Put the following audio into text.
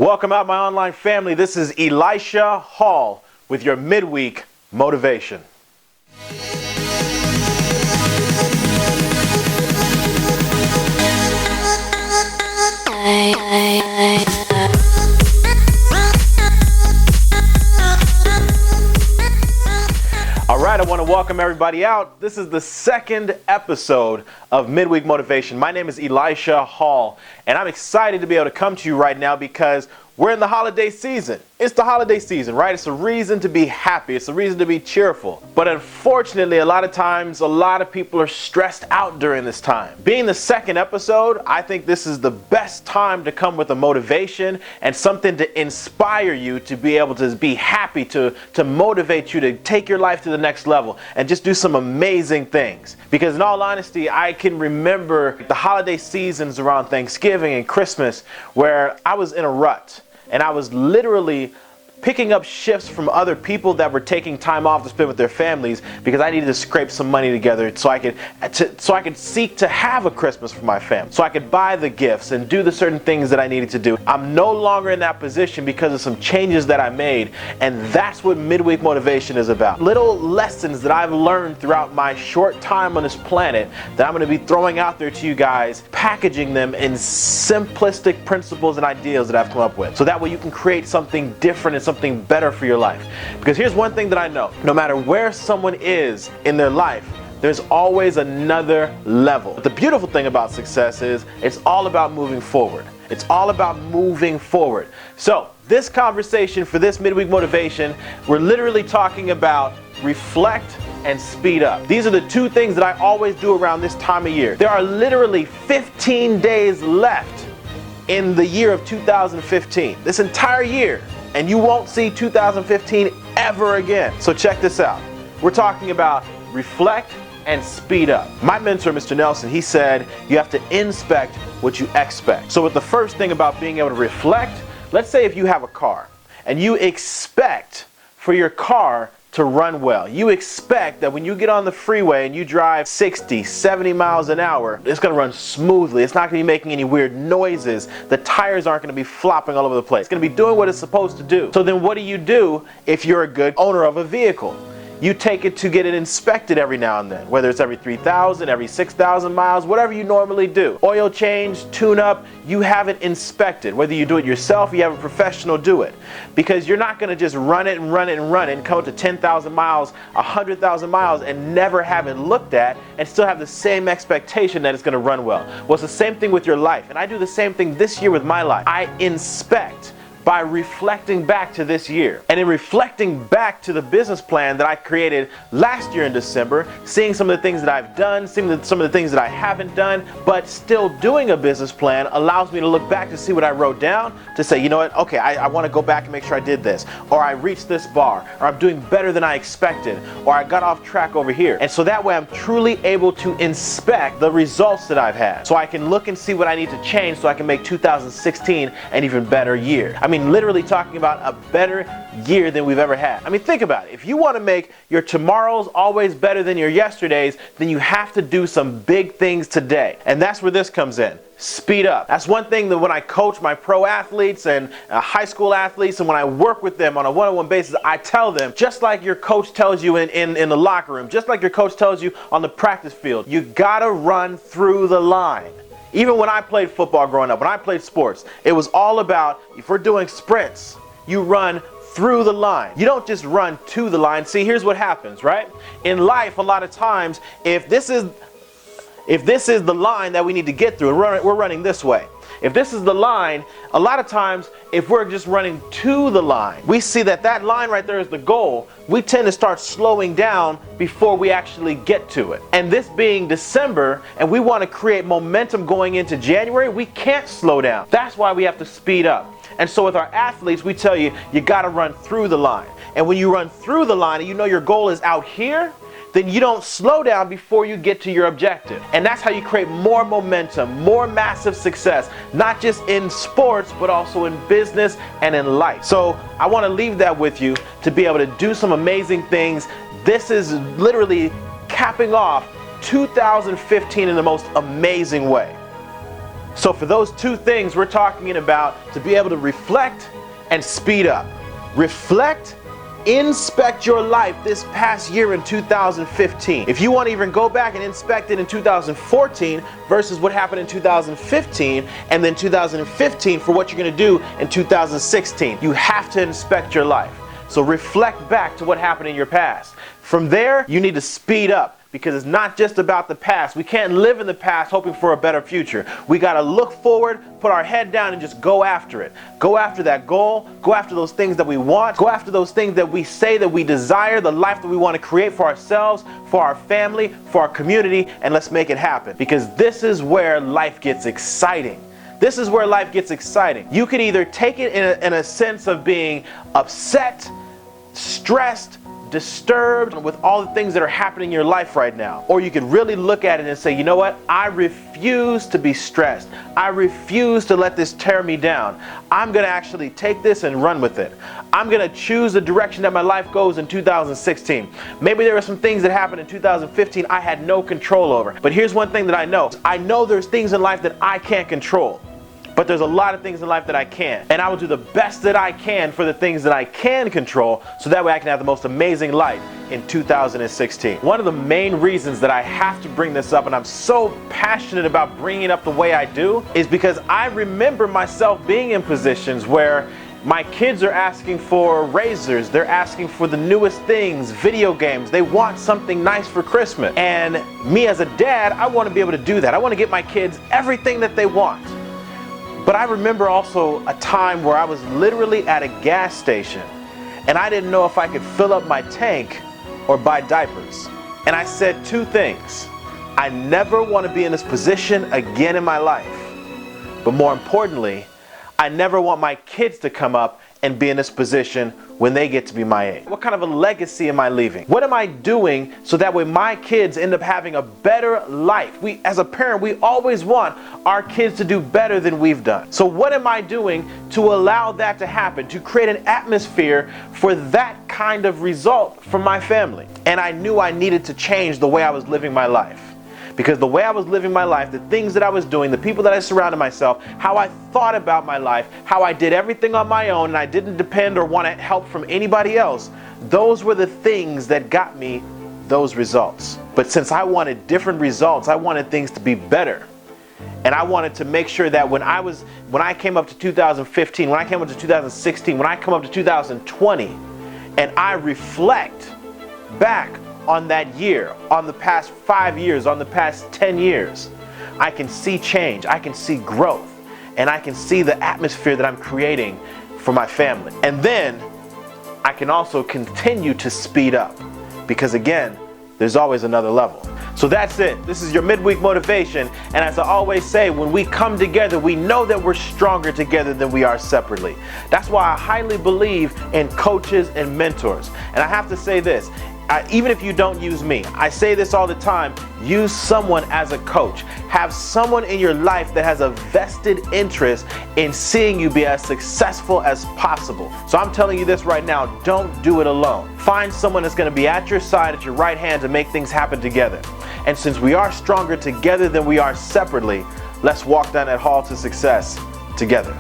Welcome out, my online family. This is Elisha Hall with your midweek motivation. All right, I want to welcome everybody out. This is the second episode of Midweek Motivation. My name is Elisha Hall, and I'm excited to be able to come to you right now because we're in the holiday season. It's the holiday season, right? It's a reason to be happy. It's a reason to be cheerful. But unfortunately, a lot of times, a lot of people are stressed out during this time. Being the second episode, I think this is the best time to come with a motivation and something to inspire you to be able to be happy, to motivate you to take your life to the next level and just do some amazing things. Because in all honesty, I can remember the holiday seasons around Thanksgiving and Christmas where I was in a rut. And I was literally picking up shifts from other people that were taking time off to spend with their families because I needed to scrape some money together so I could seek to have a Christmas for my family, so I could buy the gifts and do the certain things that I needed to do. I'm no longer in that position because of some changes that I made, and that's what Midweek Motivation is about. Little lessons that I've learned throughout my short time on this planet that I'm going to be throwing out there to you guys, packaging them in simplistic principles and ideas that I've come up with, so that way you can create something different and something better for your life. Because here's one thing that I know: no matter where someone is in their life, there's always another level. But the beautiful thing about success is it's all about moving forward. It's all about moving forward. So this conversation for this midweek motivation, we're literally talking about reflect and speed up. These are the two things that I always do around this time of year. There are literally 15 days left in the year of 2015. This entire year. And you won't see 2015 ever again. So check this out. We're talking about reflect and speed up. My mentor, Mr. Nelson, he said you have to inspect what you expect. So with the first thing about being able to reflect, let's say if you have a car and you expect for your car to run well. You expect that when you get on the freeway and you drive 60, 70 miles an hour, it's going to run smoothly. It's not going to be making any weird noises. The tires aren't going to be flopping all over the place. It's going to be doing what it's supposed to do. So then what do you do if you're a good owner of a vehicle? You take it to get it inspected every now and then, whether it's every 3,000, every 6,000 miles, whatever you normally do. Oil change, tune up, you have it inspected. Whether you do it yourself, you have a professional do it. Because you're not going to just run it and run it and run it and come up to 10,000 miles, 100,000 miles and never have it looked at and still have the same expectation that it's going to run well. Well, it's the same thing with your life. And I do the same thing this year with my life. I inspect by reflecting back to this year. And in reflecting back to the business plan that I created last year in December, seeing some of the things that I've done, seeing some of the things that I haven't done, but still doing a business plan allows me to look back to see what I wrote down, to say, you know what, okay, I want to go back and make sure I did this, or I reached this bar, or I'm doing better than I expected, or I got off track over here. And so that way I'm truly able to inspect the results that I've had. So I can look and see what I need to change so I can make 2016 an even better year. I mean, literally talking about a better year than we've ever had. I mean, think about it. If you want to make your tomorrows always better than your yesterdays, then you have to do some big things today. And that's where this comes in. Speed up. That's one thing that when I coach my pro athletes and high school athletes, and when I work with them on a one-on-one basis, I tell them, just like your coach tells you in the locker room, just like your coach tells you on the practice field, you gotta run through the line. Even when I played football growing up, when I played sports, it was all about, if we're doing sprints, you run through the line. You don't just run to the line. See, here's what happens, right? In life, a lot of times, if this is the line that we need to get through, and we're running this way. If this is the line, a lot of times, if we're just running to the line, we see that line right there is the goal. We tend to start slowing down before we actually get to it. And this being December, and we want to create momentum going into January, we can't slow down. That's why we have to speed up. And so with our athletes, we tell you, you got to run through the line. And when you run through the line and you know your goal is out here, then you don't slow down before you get to your objective. And that's how you create more momentum, more massive success, not just in sports, but also in business and in life. So I want to leave that with you to be able to do some amazing things. This is literally capping off 2015 in the most amazing way. So for those two things, we're talking about to be able to reflect and speed up. Reflect, inspect your life this past year in 2015. If you want to even go back and inspect it in 2014 versus what happened in 2015, and then 2015 for what you're going to do in 2016, you have to inspect your life. So reflect back to what happened in your past. From there, you need to speed up. Because it's not just about the past. We can't live in the past hoping for a better future. We got to look forward, put our head down, and just go after it. Go after that goal. Go after those things that we want. Go after those things that we say that we desire, the life that we want to create for ourselves, for our family, for our community, and let's make it happen. Because this is where life gets exciting. This is where life gets exciting. You can either take it in a sense of being upset, stressed, disturbed with all the things that are happening in your life right now. Or you could really look at it and say, you know what? I refuse to be stressed. I refuse to let this tear me down. I'm going to actually take this and run with it. I'm going to choose the direction that my life goes in 2016. Maybe there were some things that happened in 2015 I had no control over. But here's one thing that I know. I know there's things in life that I can't control. But there's a lot of things in life that I can. And I will do the best that I can for the things that I can control, so that way I can have the most amazing life in 2016. One of the main reasons that I have to bring this up, and I'm so passionate about bringing it up the way I do, is because I remember myself being in positions where my kids are asking for razors, they're asking for the newest things, video games, they want something nice for Christmas. And me as a dad, I want to be able to do that. I want to get my kids everything that they want. But I remember also a time where I was literally at a gas station and I didn't know if I could fill up my tank or buy diapers. And I said two things. I never want to be in this position again in my life. But more importantly, I never want my kids to come up and be in this position when they get to be my age. What kind of a legacy am I leaving? What am I doing so that way my kids end up having a better life? As a parent, we always want our kids to do better than we've done. So what am I doing to allow that to happen, to create an atmosphere for that kind of result for my family? And I knew I needed to change the way I was living my life. Because the way I was living my life, the things that I was doing, the people that I surrounded myself, how I thought about my life, how I did everything on my own and I didn't depend or want help from anybody else, those were the things that got me those results. But since I wanted different results, I wanted things to be better. And I wanted to make sure that when I came up to 2015, when I came up to 2016, when I come up to 2020, and I reflect back on that year, on the past 5 years, on the past 10 years, I can see change, I can see growth, and I can see the atmosphere that I'm creating for my family. And then I can also continue to speed up, because again, there's always another level. So that's it. This is your midweek motivation. And as I always say, when we come together, we know that we're stronger together than we are separately. That's why I highly believe in coaches and mentors. And I have to say this, even if you don't use me, I say this all the time, use someone as a coach. Have someone in your life that has a vested interest in seeing you be as successful as possible. So I'm telling you this right now, don't do it alone. Find someone that's going to be at your side, at your right hand, to make things happen together. And since we are stronger together than we are separately, let's walk down that hall to success together.